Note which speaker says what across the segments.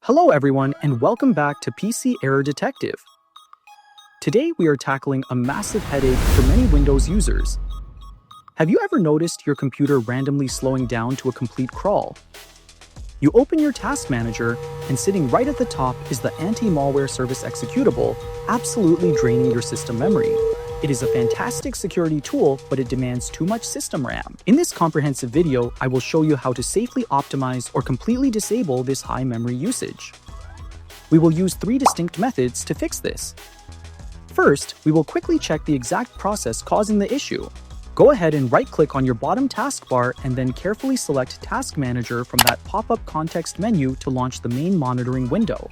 Speaker 1: Hello everyone and welcome back to PC Error Detective. Today we are tackling a massive headache for many Windows users. Have you ever noticed your computer randomly slowing down to a complete crawl? You open your task manager and sitting right at the top is the Antimalware Service Executable, absolutely draining your system memory. It is a fantastic security tool, but it demands too much system RAM. In this comprehensive video, I will show you how to safely optimize or completely disable this high memory usage. We will use 3 distinct methods to fix this. First, we will quickly check the exact process causing the issue. Go ahead and right-click on your bottom taskbar and then carefully select Task Manager from that pop-up context menu to launch the main monitoring window.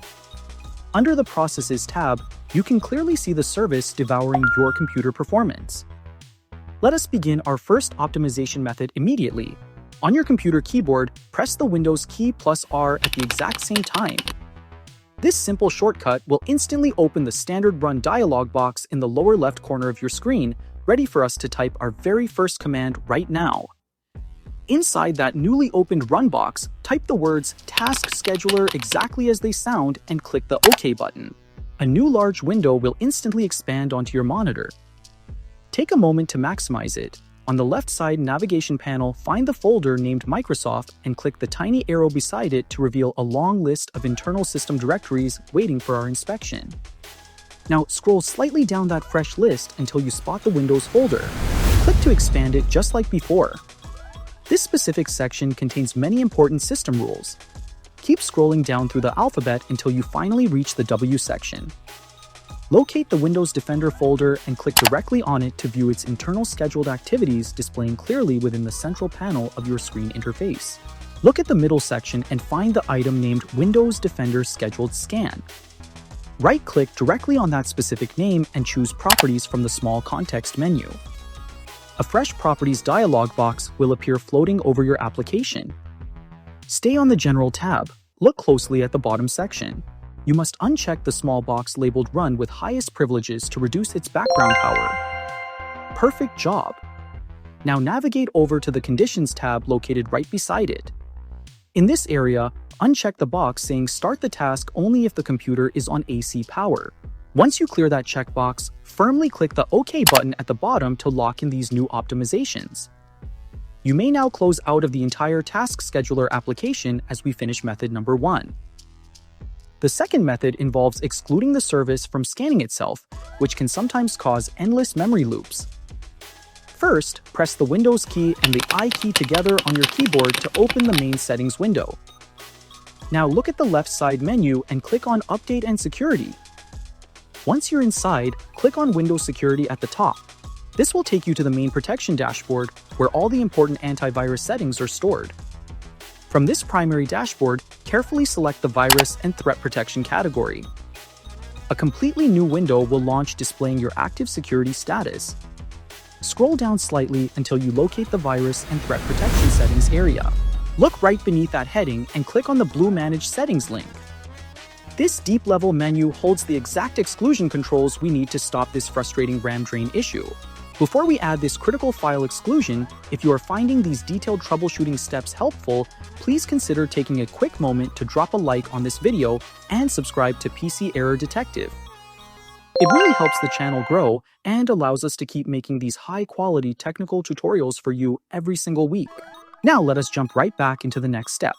Speaker 1: Under the Processes tab, you can clearly see the service devouring your computer performance. Let us begin our first optimization method immediately. On your computer keyboard, press the Windows key plus R at the exact same time. This simple shortcut will instantly open the standard run dialog box in the lower left corner of your screen, ready for us to type our very first command right now. Inside that newly opened run box, type the words Task Scheduler exactly as they sound and click the OK button. A new large window will instantly expand onto your monitor. Take a moment to maximize it. On the left side navigation panel, find the folder named Microsoft and click the tiny arrow beside it to reveal a long list of internal system directories waiting for our inspection. Now scroll slightly down that fresh list until you spot the Windows folder. Click to expand it just like before. This specific section contains many important system rules. Keep scrolling down through the alphabet until you finally reach the W section. Locate the Windows Defender folder and click directly on it to view its internal scheduled activities displaying clearly within the central panel of your screen interface. Look at the middle section and find the item named Windows Defender Scheduled Scan. Right-click directly on that specific name and choose Properties from the small context menu. A fresh Properties dialog box will appear floating over your application. Stay on the General tab. Look closely at the bottom section. You must uncheck the small box labeled Run with highest privileges to reduce its background power. Perfect job! Now navigate over to the Conditions tab located right beside it. In this area, uncheck the box saying Start the task only if the computer is on AC power. Once you clear that checkbox, firmly click the OK button at the bottom to lock in these new optimizations. You may now close out of the entire Task Scheduler application as we finish method number 1. The second method involves excluding the service from scanning itself, which can sometimes cause endless memory loops. First, press the Windows key and the I key together on your keyboard to open the main settings window. Now look at the left side menu and click on Update and Security. Once you're inside, click on Windows Security at the top. This will take you to the main protection dashboard, where all the important antivirus settings are stored. From this primary dashboard, carefully select the Virus and Threat Protection category. A completely new window will launch displaying your active security status. Scroll down slightly until you locate the Virus and Threat Protection settings area. Look right beneath that heading and click on the blue Manage Settings link. This deep-level menu holds the exact exclusion controls we need to stop this frustrating RAM drain issue. Before we add this critical file exclusion, if you are finding these detailed troubleshooting steps helpful, please consider taking a quick moment to drop a like on this video and subscribe to PC Error Detective. It really helps the channel grow and allows us to keep making these high-quality technical tutorials for you every single week. Now let us jump right back into the next step.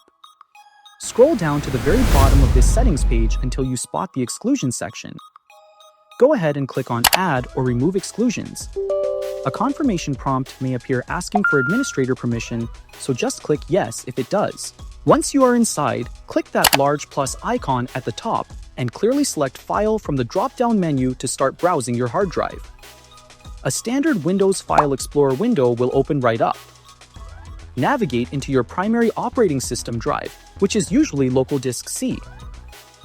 Speaker 1: Scroll down to the very bottom of this settings page until you spot the exclusion section. Go ahead and click on Add or Remove Exclusions. A confirmation prompt may appear asking for administrator permission, so just click Yes if it does. Once you are inside, click that large plus icon at the top and clearly select File from the drop-down menu to start browsing your hard drive. A standard Windows File Explorer window will open right up. Navigate into your primary operating system drive, which is usually local disk C.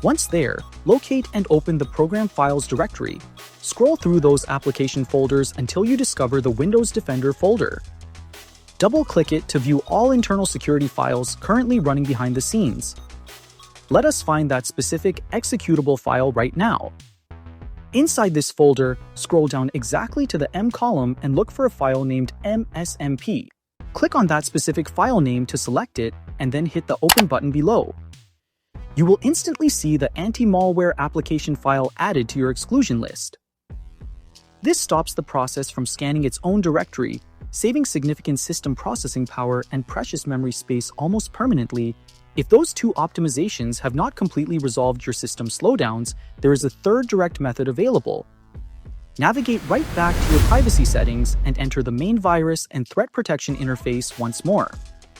Speaker 1: Once there, locate and open the Program Files directory. Scroll through those application folders until you discover the Windows Defender folder. Double-click it to view all internal security files currently running behind the scenes. Let us find that specific executable file right now. Inside this folder, scroll down exactly to the M column and look for a file named msmp. Click on that specific file name to select it and then hit the Open button below. you will instantly see the anti-malware application file added to your exclusion list. This stops the process from scanning its own directory, saving significant system processing power and precious memory space almost permanently. If those two optimizations have not completely resolved your system slowdowns, there is a third direct method available. Navigate right back to your privacy settings and enter the main virus and threat protection interface once more.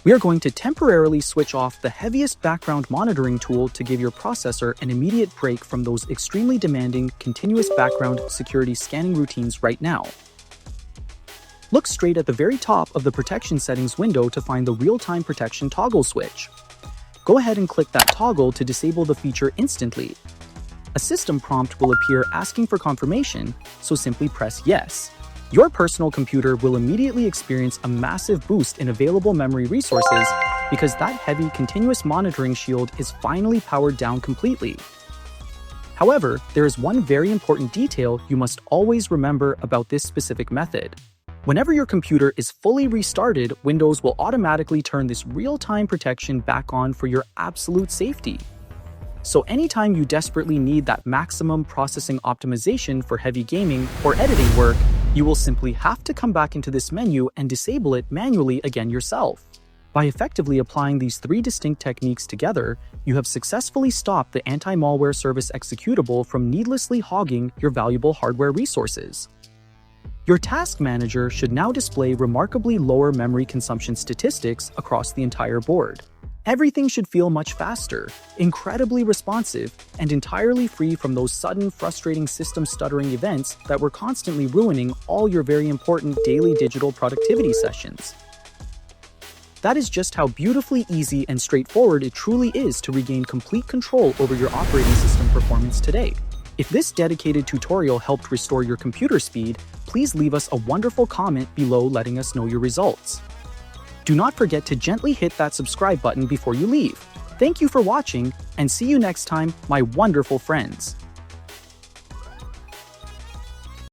Speaker 1: We are going to temporarily switch off the heaviest background monitoring tool to give your processor an immediate break from those extremely demanding continuous background security scanning routines right now. Look straight at the very top of the protection settings window to find the real-time protection toggle switch. Go ahead and click that toggle to disable the feature instantly. A system prompt will appear asking for confirmation, so simply press yes. Your personal computer will immediately experience a massive boost in available memory resources because that heavy continuous monitoring shield is finally powered down completely. However, there is one very important detail you must always remember about this specific method. Whenever your computer is fully restarted, Windows will automatically turn this real-time protection back on for your absolute safety. So anytime you desperately need that maximum processing optimization for heavy gaming or editing work, you will simply have to come back into this menu and disable it manually again yourself. By effectively applying these three distinct techniques together, you have successfully stopped the Antimalware Service Executable from needlessly hogging your valuable hardware resources. Your task manager should now display remarkably lower memory consumption statistics across the entire board. Everything should feel much faster, incredibly responsive, and entirely free from those sudden, frustrating system stuttering events that were constantly ruining all your very important daily digital productivity sessions. That is just how beautifully easy and straightforward it truly is to regain complete control over your operating system performance today. If this dedicated tutorial helped restore your computer speed, please leave us a wonderful comment below letting us know your results. Do not forget to gently hit that subscribe button before you leave. Thank you for watching, and see you next time, my wonderful friends.